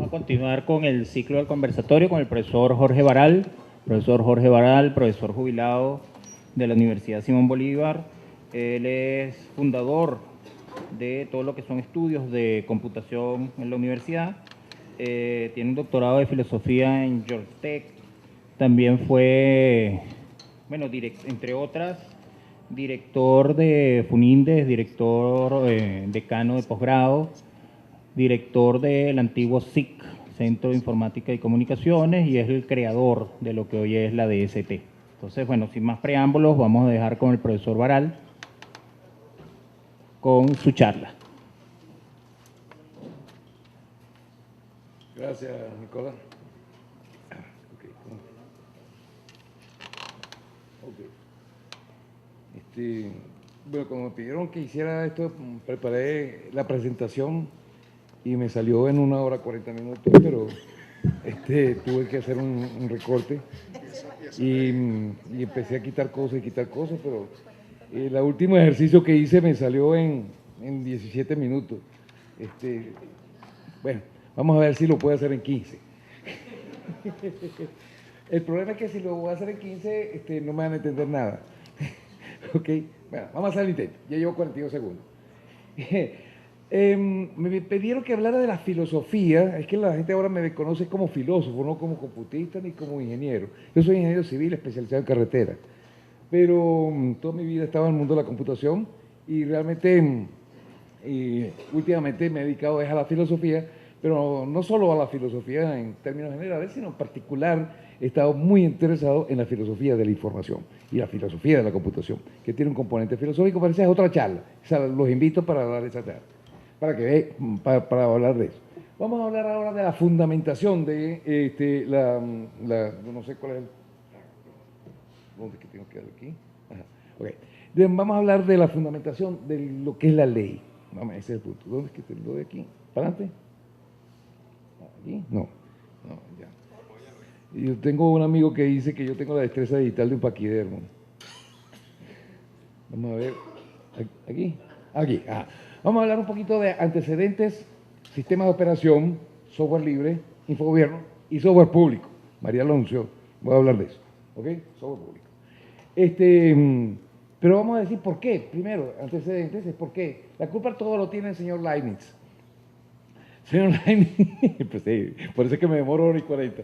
Vamos a continuar con el ciclo del conversatorio con el profesor Jorge Baral. Profesor jubilado de la Universidad Simón Bolívar. Él es fundador de todo lo que son estudios de computación en la universidad. Tiene un doctorado de filosofía en Georgia Tech. También fue, bueno, entre otras, director de FUNINDES, decano de posgrado, director del antiguo SIC, Centro de Informática y Comunicaciones, y es el creador de lo que hoy es la DST. Entonces, bueno, sin más preámbulos, vamos a dejar con el profesor Baral con su charla. Gracias, Nicolás. Bueno, como me pidieron que hiciera esto, preparé la presentación y me salió en 1 hora 40 minutos, pero tuve que hacer un recorte y empecé a quitar cosas, pero el último ejercicio que hice me salió en 17 minutos. Bueno, vamos a ver si lo puedo hacer en 15. El problema es que si lo voy a hacer en 15, no me van a entender nada. Ok, bueno, vamos a hacer el intento. Ya llevo 42 segundos. Me pidieron que hablara de la filosofía. Es que la gente ahora me conoce como filósofo, no como computista ni como ingeniero. Yo soy ingeniero civil especializado en carretera, pero toda mi vida estaba en el mundo de la computación y realmente últimamente me he dedicado a la filosofía, pero no solo a la filosofía en términos generales, sino en particular he estado muy interesado en la filosofía de la información y la filosofía de la computación, que tiene un componente filosófico, pero esa es otra charla. O sea, los invito para hablar de esa charla, para hablar de eso. Vamos a hablar ahora de la fundamentación de no sé cuál es ¿dónde es que tengo que dar aquí? Ajá, okay. Vamos a hablar de la fundamentación de lo que es la ley. Vamos, ese es el punto. ¿Dónde es que te lo doy aquí? ¿Para adelante? ¿Aquí? No, ya. Yo tengo un amigo que dice que yo tengo la destreza digital de un paquidermo. Vamos a ver. ¿Aquí? Aquí. Vamos a hablar un poquito de antecedentes, sistemas de operación, software libre, infogobierno y software público. María Alonso, voy a hablar de eso. ¿Ok? Software público. Pero vamos a decir por qué. Primero, antecedentes es por qué. La culpa todo lo tiene el señor Leibniz. Señor Leibniz, pues sí, por eso es que me demoro 1 hora y 40.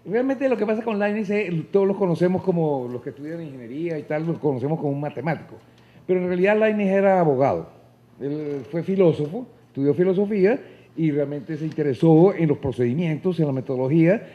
Realmente lo que pasa con Leibniz es, todos los conocemos como, los que estudian ingeniería y tal, los conocemos como un matemático. Pero en realidad Leibniz era abogado. Él fue filósofo, estudió filosofía y realmente se interesó en los procedimientos, en la metodología.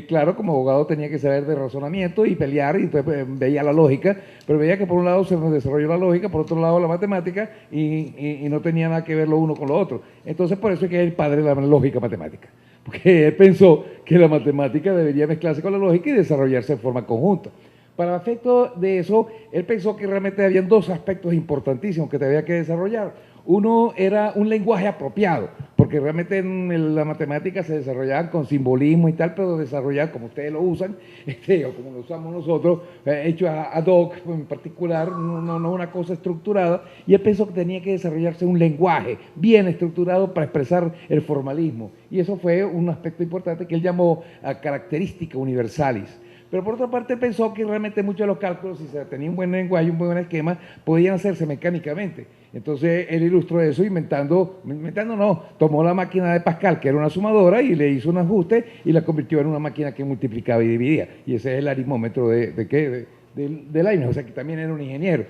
Claro, como abogado tenía que saber de razonamiento y pelear, y entonces veía la lógica, pero veía que por un lado se desarrolló la lógica, por otro lado la matemática, y no tenía nada que ver lo uno con lo otro. Entonces por eso es que es el padre de la lógica matemática, porque él pensó que la matemática debería mezclarse con la lógica y desarrollarse de forma conjunta. Para efecto de eso, él pensó que realmente había 2 aspectos importantísimos que había que desarrollar. Uno era un lenguaje apropiado, porque realmente en la matemática se desarrollaban con simbolismo y tal, pero desarrollaban como ustedes lo usan, o como lo usamos nosotros, hecho ad hoc en particular, no una cosa estructurada, y él pensó que tenía que desarrollarse un lenguaje bien estructurado para expresar el formalismo, y eso fue un aspecto importante que él llamó característica universalis. Pero por otra parte pensó que realmente muchos de los cálculos, si se tenía un buen lenguaje, un buen esquema, podían hacerse mecánicamente. Entonces él ilustró eso tomó la máquina de Pascal, que era una sumadora, y le hizo un ajuste y la convirtió en una máquina que multiplicaba y dividía. Y ese es el aritmómetro de Leibniz, o sea que también era un ingeniero,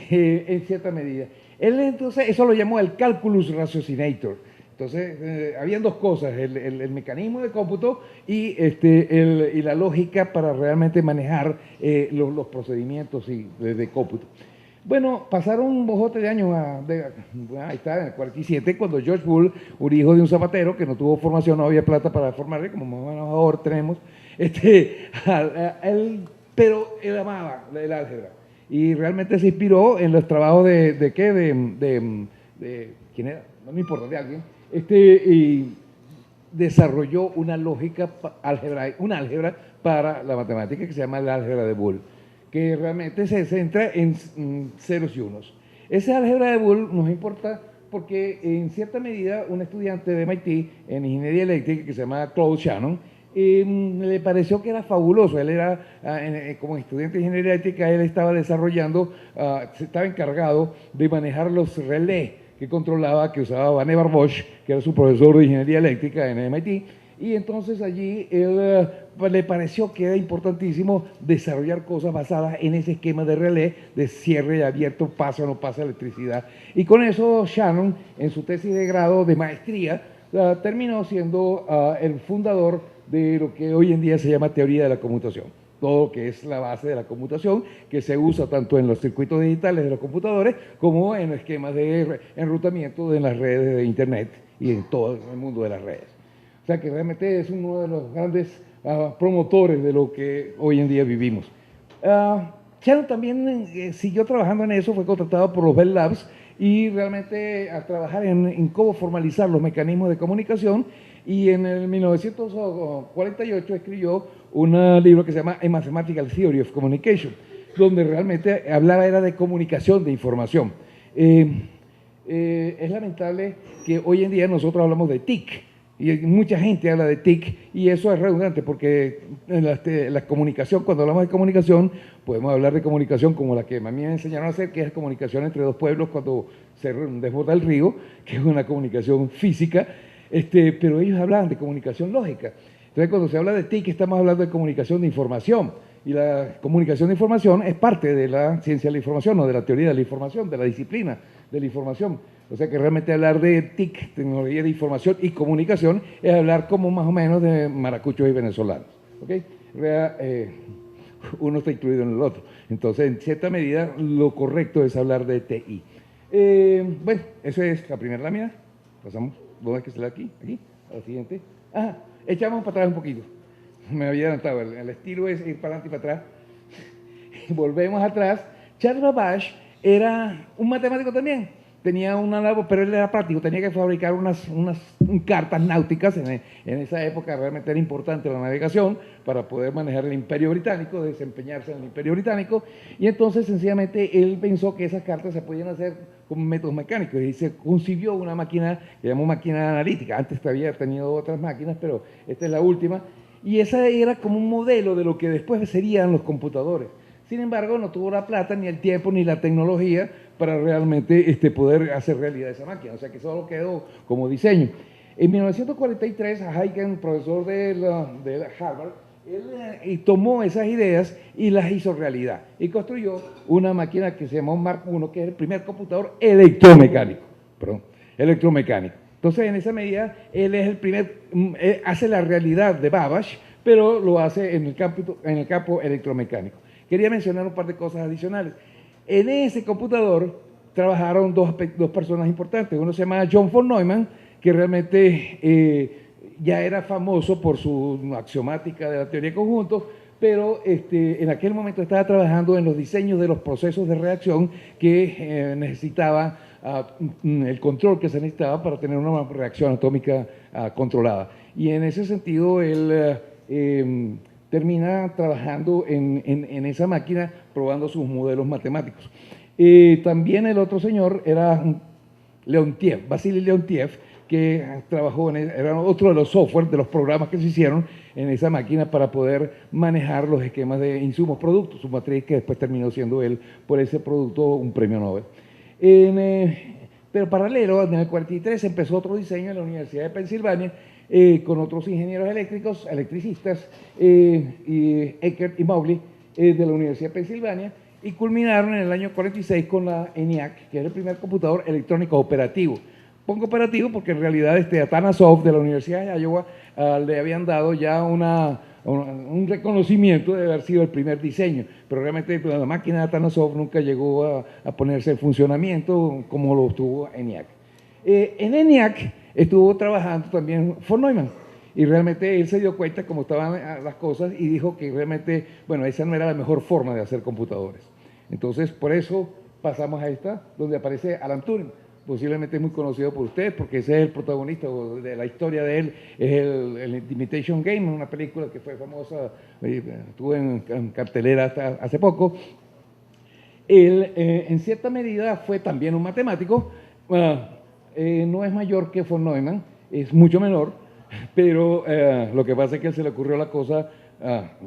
en cierta medida. Él entonces, eso lo llamó el calculus ratiocinator. Entonces, habían 2 cosas, el mecanismo de cómputo y la lógica para realmente manejar los procedimientos de cómputo. Bueno, pasaron un bojote de años, ahí está, en el 47, cuando George Boole, un hijo de un zapatero que no tuvo formación, no había plata para formarle, como más o menos ahora tenemos, pero él amaba el álgebra y realmente se inspiró en los trabajos de ¿quién era? No me importa, de alguien. Y desarrolló una lógica una álgebra para la matemática que se llama el álgebra de Boole, que realmente se centra en ceros y unos. Esa álgebra de Boole nos importa porque en cierta medida un estudiante de MIT en ingeniería eléctrica que se llama Claude Shannon, le pareció que era fabuloso. Él era, como estudiante de ingeniería eléctrica, él estaba desarrollando, se estaba encargado de manejar los relés que controlaba, que usaba Vannevar Bosch, que era su profesor de ingeniería eléctrica en MIT, y entonces allí él le pareció que era importantísimo desarrollar cosas basadas en ese esquema de relé, de cierre abierto, pasa o no pasa electricidad. Y con eso Shannon, en su tesis de grado de maestría, terminó siendo el fundador de lo que hoy en día se llama teoría de la conmutación. Todo lo que es la base de la conmutación, que se usa tanto en los circuitos digitales de los computadores como en los esquemas de enrutamiento de las redes de Internet y en todo el mundo de las redes. O sea que realmente es uno de los grandes promotores de lo que hoy en día vivimos. Shannon también siguió trabajando en eso, fue contratado por los Bell Labs y realmente a trabajar en cómo formalizar los mecanismos de comunicación, y en el 1948 escribió un libro que se llama A Mathematical Theory of Communication, donde realmente hablaba era de comunicación de información. Es lamentable que hoy en día nosotros hablamos de TIC, y mucha gente habla de TIC, y eso es redundante porque en la comunicación, cuando hablamos de comunicación, podemos hablar de comunicación como la que a mí me enseñaron a hacer, que es comunicación entre dos pueblos cuando se desborda el río, que es una comunicación física, pero ellos hablaban de comunicación lógica. Entonces, cuando se habla de TIC, estamos hablando de comunicación de información, y la comunicación de información es parte de la ciencia de la información, o de la teoría de la información, de la disciplina de la información. O sea que realmente hablar de TIC, tecnología de información y comunicación, es hablar como más o menos de maracuchos y venezolanos. ¿Okay? Uno está incluido en el otro. Entonces, en cierta medida, lo correcto es hablar de TI. Bueno, esa es la primera lámina. Pasamos. ¿Dónde es que se la aquí? Aquí, a la siguiente. Echamos para atrás un poquito. Me había adelantado. El estilo es ir para adelante y para atrás. Volvemos atrás. Charles Babbage era un matemático también. Tenía una labor, pero él era práctico. Tenía que fabricar unas cartas náuticas. En esa época realmente era importante la navegación para poder manejar el Imperio Británico, desempeñarse en el Imperio Británico. Y entonces, sencillamente, él pensó que esas cartas se podían hacer con métodos mecánicos y se concibió una máquina que llamó máquina analítica. Antes había tenido otras máquinas, pero esta es la última. Y esa era como un modelo de lo que después serían los computadores. Sin embargo, no tuvo la plata, ni el tiempo, ni la tecnología para realmente poder hacer realidad esa máquina. O sea que solo quedó como diseño. En 1943, Huygens, profesor de Harvard, él tomó esas ideas y las hizo realidad. Y construyó una máquina que se llamó Mark I, que es el primer computador electromecánico. Entonces, en esa medida, él es el primer, hace la realidad de Babbage, pero lo hace en el campo electromecánico. Quería mencionar un par de cosas adicionales. En ese computador trabajaron dos personas importantes. Uno se llama John von Neumann, que realmente ya era famoso por su axiomática de la teoría de conjuntos, pero en aquel momento estaba trabajando en los diseños de los procesos de reacción que necesitaba el control que se necesitaba para tener una reacción atómica controlada. Y en ese sentido, él termina trabajando en esa máquina, probando sus modelos matemáticos. También el otro señor era Leontiev, Vasily Leontiev, que trabajó era otro de los software, de los programas que se hicieron en esa máquina para poder manejar los esquemas de insumos, productos, su matriz, que después terminó siendo él por ese producto un premio Nobel. Pero paralelo, en el 43 empezó otro diseño en la Universidad de Pensilvania, con otros ingenieros eléctricos, electricistas, y Eckert y Mowgli, de la Universidad de Pensilvania, y culminaron en el año 46 con la ENIAC, que era el primer computador electrónico operativo. Pongo operativo porque en realidad a Tanasov de la Universidad de Iowa le habían dado ya un reconocimiento de haber sido el primer diseño, pero realmente la máquina de Tanasov nunca llegó a ponerse en funcionamiento como lo tuvo ENIAC. En ENIAC estuvo trabajando también von Neumann, y realmente él se dio cuenta cómo estaban las cosas y dijo que realmente, bueno, esa no era la mejor forma de hacer computadores. Entonces, por eso pasamos a esta, donde aparece Alan Turing. Posiblemente es muy conocido por ustedes, porque ese es el protagonista de la historia de él, es el Imitation Game, una película que fue famosa, estuvo en cartelera hasta hace poco. Él, en cierta medida, fue también un matemático, No es mayor que von Neumann, es mucho menor, pero lo que pasa es que se le ocurrió la cosa,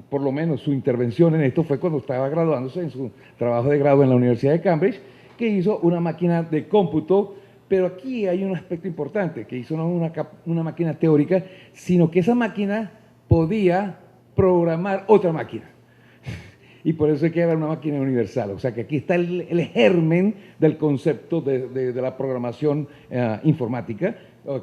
por lo menos su intervención en esto fue cuando estaba graduándose en su trabajo de grado en la Universidad de Cambridge, que hizo una máquina de cómputo, pero aquí hay un aspecto importante, que hizo no una máquina teórica, sino que esa máquina podía programar otra máquina. Y por eso es que era una máquina universal. O sea que aquí está el germen del concepto de la programación informática,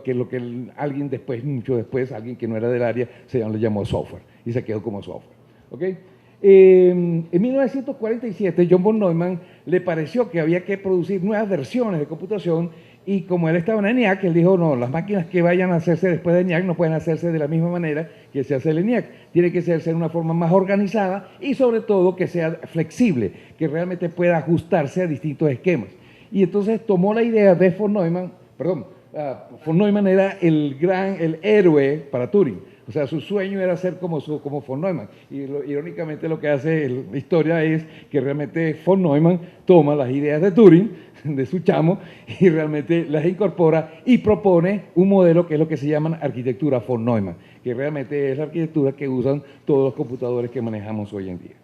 que es lo que alguien después, mucho después, alguien que no era del área, le llamó software y se quedó como software. ¿Okay? En 1947, John von Neumann le pareció que había que producir nuevas versiones de computación y como él estaba en ENIAC, él dijo, no, las máquinas que vayan a hacerse después de ENIAC no pueden hacerse de la misma manera que se hace el ENIAC. Tiene que hacerse de una forma más organizada y sobre todo que sea flexible, que realmente pueda ajustarse a distintos esquemas. Y entonces tomó la idea de von Neumann, von Neumann era el héroe para Turing. O sea, su sueño era ser como von Neumann. Y irónicamente lo que hace la historia es que realmente von Neumann toma las ideas de Turing, de su chamo, y realmente las incorpora y propone un modelo que es lo que se llama arquitectura von Neumann, que realmente es la arquitectura que usan todos los computadores que manejamos hoy en día.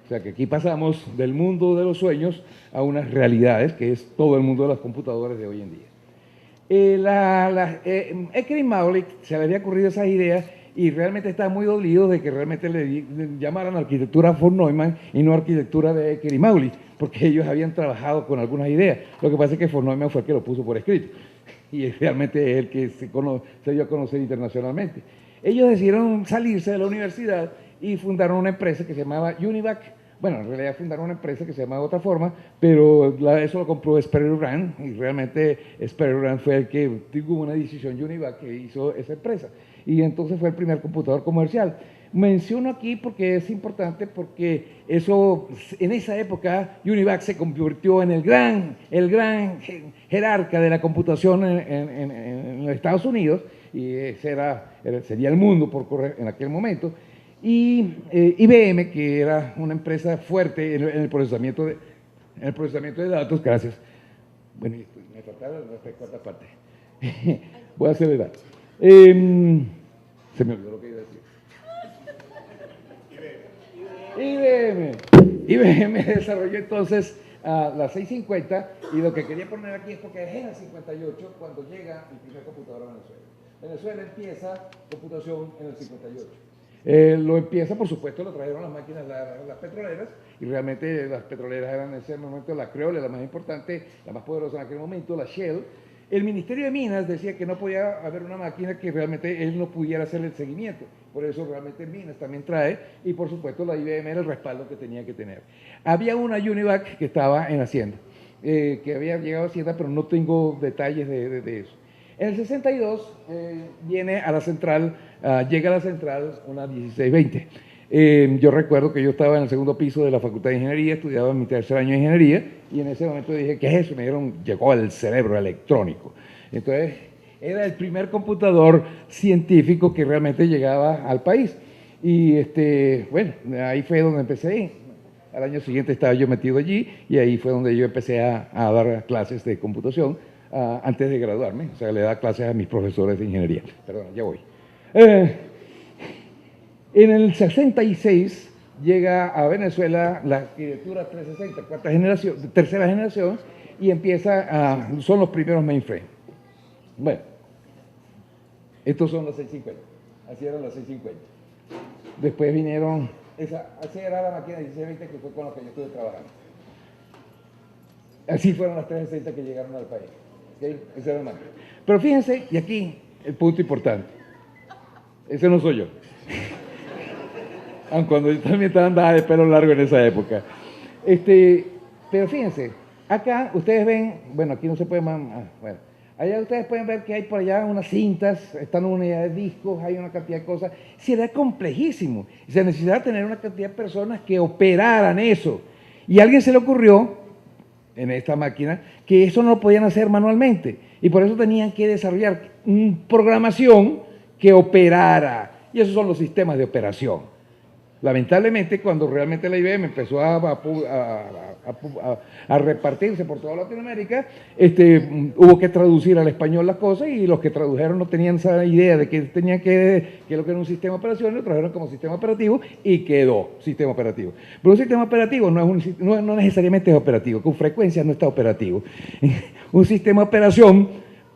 O sea que aquí pasamos del mundo de los sueños a unas realidades, que es todo el mundo de los computadores de hoy en día. Eckert y Maulik se le había ocurrido esas ideas y realmente está muy dolido de que realmente le llamaran arquitectura von Neumann y no arquitectura de Eckert y Maulik, porque ellos habían trabajado con algunas ideas. Lo que pasa es que von Neumann fue el que lo puso por escrito y realmente es el que se dio a conocer internacionalmente. Ellos decidieron salirse de la universidad y fundaron una empresa que se llamaba Univac. Bueno, en realidad fundaron una empresa que se llama de otra forma, pero eso lo compró Sperry Rand y realmente Sperry Rand fue el que tuvo una decisión Univac que hizo esa empresa. Y entonces fue el primer computador comercial. Menciono aquí porque es importante porque eso, en esa época Univac se convirtió en el gran jerarca de la computación en los Estados Unidos y ese sería el mundo por correr en aquel momento. Y IBM, que era una empresa fuerte en el procesamiento de datos, gracias. Bueno, me faltaba la cuarta parte. Voy a acelerar. Se me olvidó lo que iba a decir. IBM desarrolló entonces la 650 y lo que quería poner aquí es porque es en el 58 cuando llega el primer computador a Venezuela. Venezuela empieza computación en el 58. Lo empieza, por supuesto, lo trajeron las máquinas, las petroleras, y realmente las petroleras eran en ese momento la Creole, la más importante, la más poderosa en aquel momento, la Shell. El Ministerio de Minas decía que no podía haber una máquina que realmente él no pudiera hacer el seguimiento, por eso realmente Minas también trae, y por supuesto la IBM era el respaldo que tenía que tener. Había una Univac que estaba en Hacienda, que había llegado a Hacienda, pero no tengo detalles de eso. En el 62 viene a la central, llega a la central una 1620. Yo recuerdo que yo estaba en el segundo piso de la Facultad de Ingeniería, estudiaba en mi tercer año de Ingeniería, y en ese momento dije, ¿qué es eso? Me dijeron, llegó el cerebro electrónico. Entonces, era el primer computador científico que realmente llegaba al país. Y bueno, ahí fue donde empecé. Al año siguiente estaba yo metido allí, y ahí fue donde yo empecé a dar clases de computación. Antes de graduarme, o sea, le da clases a mis profesores de ingeniería. Perdón, ya voy. En el 66 llega a Venezuela la arquitectura 360, tercera generación, y empieza son los primeros mainframe. Bueno, estos son los 650, así eran los 650. Después vinieron, así era la máquina 1620 que fue con la que yo estuve trabajando. Así fueron las 360 que llegaron al país. ¿Okay? Esa era la máquina. Pero fíjense, y aquí el punto importante. Ese no soy yo. Aunque cuando yo también andaba de pelo largo en esa época. Pero fíjense, acá ustedes ven, bueno, aquí no se puede más, bueno, allá ustedes pueden ver que hay por allá unas cintas, están una unidad de discos, hay una cantidad de cosas. Sería complejísimo. Se necesitaba tener una cantidad de personas que operaran eso. Y a alguien se le ocurrió en esta máquina, que eso no lo podían hacer manualmente. Y por eso tenían que desarrollar una programación que operara. Y esos son los sistemas de operación. Lamentablemente, cuando realmente la IBM empezó a a repartirse por toda Latinoamérica, hubo que traducir al español las cosas y los que tradujeron no tenían esa idea de que tenían que lo que era un sistema operativo, lo trajeron como sistema operativo y quedó sistema operativo. Pero un sistema operativo no necesariamente es operativo, con frecuencia no está operativo. Un sistema de operación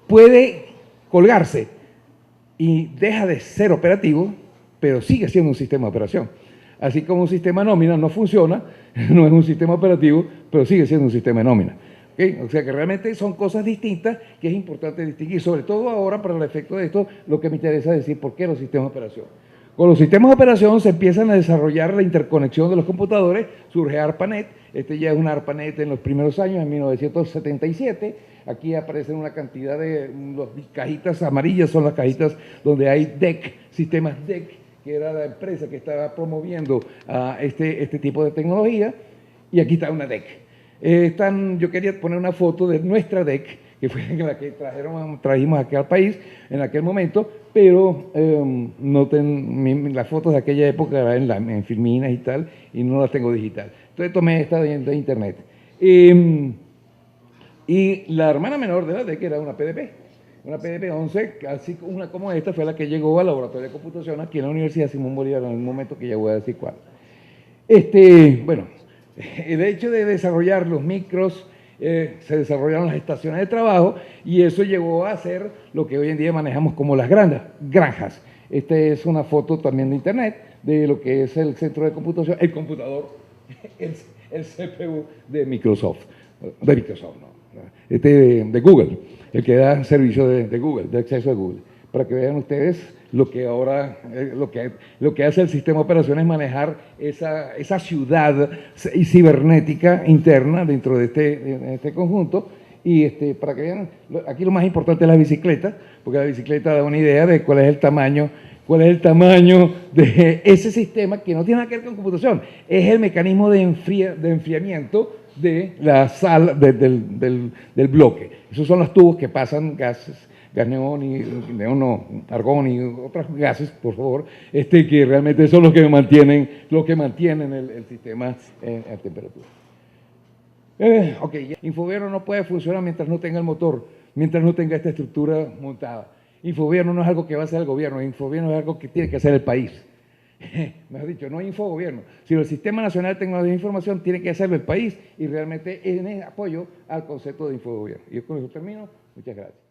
puede colgarse y deja de ser operativo, pero sigue siendo un sistema de operación. Así como un sistema de nómina no funciona, no es un sistema operativo, pero sigue siendo un sistema de nómina. ¿Okay? O sea que realmente son cosas distintas que es importante distinguir, sobre todo ahora para el efecto de esto, lo que me interesa decir por qué los sistemas de operación. Con los sistemas de operación se empiezan a desarrollar la interconexión de los computadores, surge ARPANET, ya es una ARPANET en los primeros años, en 1977, aquí aparecen una cantidad de cajitas amarillas, son las cajitas donde hay DEC, sistemas DEC, que era la empresa que estaba promoviendo este tipo de tecnología, y aquí está una DEC. Yo quería poner una foto de nuestra DEC, que fue la que trajimos aquí al país en aquel momento, pero las fotos de aquella época eran en filminas y tal, y no las tengo digital. Entonces tomé esta de internet. Y la hermana menor de la DEC era una PDP. Una PDP-11, así una como esta, fue la que llegó al laboratorio de computación aquí en la Universidad Simón Bolívar en el momento que ya voy a decir cuál. Bueno, el hecho de desarrollar los micros, se desarrollaron las estaciones de trabajo y eso llegó a ser lo que hoy en día manejamos como las granjas. Esta es una foto también de internet de lo que es el centro de computación, el computador, el CPU de Microsoft, de Google, el que da servicio de Google, de acceso a Google, para que vean ustedes lo que ahora, lo que hace el sistema de operaciones es manejar esa ciudad cibernética interna dentro de este conjunto. Y para que vean, aquí lo más importante es la bicicleta, porque la bicicleta da una idea de cuál es el tamaño de ese sistema, que no tiene nada que ver con computación, es el mecanismo de enfriamiento de la sala del bloque. Esos son los tubos que pasan gases, gas neón, argón y otros gases, por favor, que realmente son los que mantienen el sistema a temperatura. Ok, Infogobierno no puede funcionar mientras no tenga el motor, mientras no tenga esta estructura montada. Infogobierno no es algo que va a hacer el gobierno, Infogobierno es algo que tiene que hacer el país. Mejor dicho, no Infogobierno, sino el Sistema Nacional de Tecnología de Información tiene que hacerlo el país y realmente en apoyo al concepto de Infogobierno. Y con eso termino. Muchas gracias.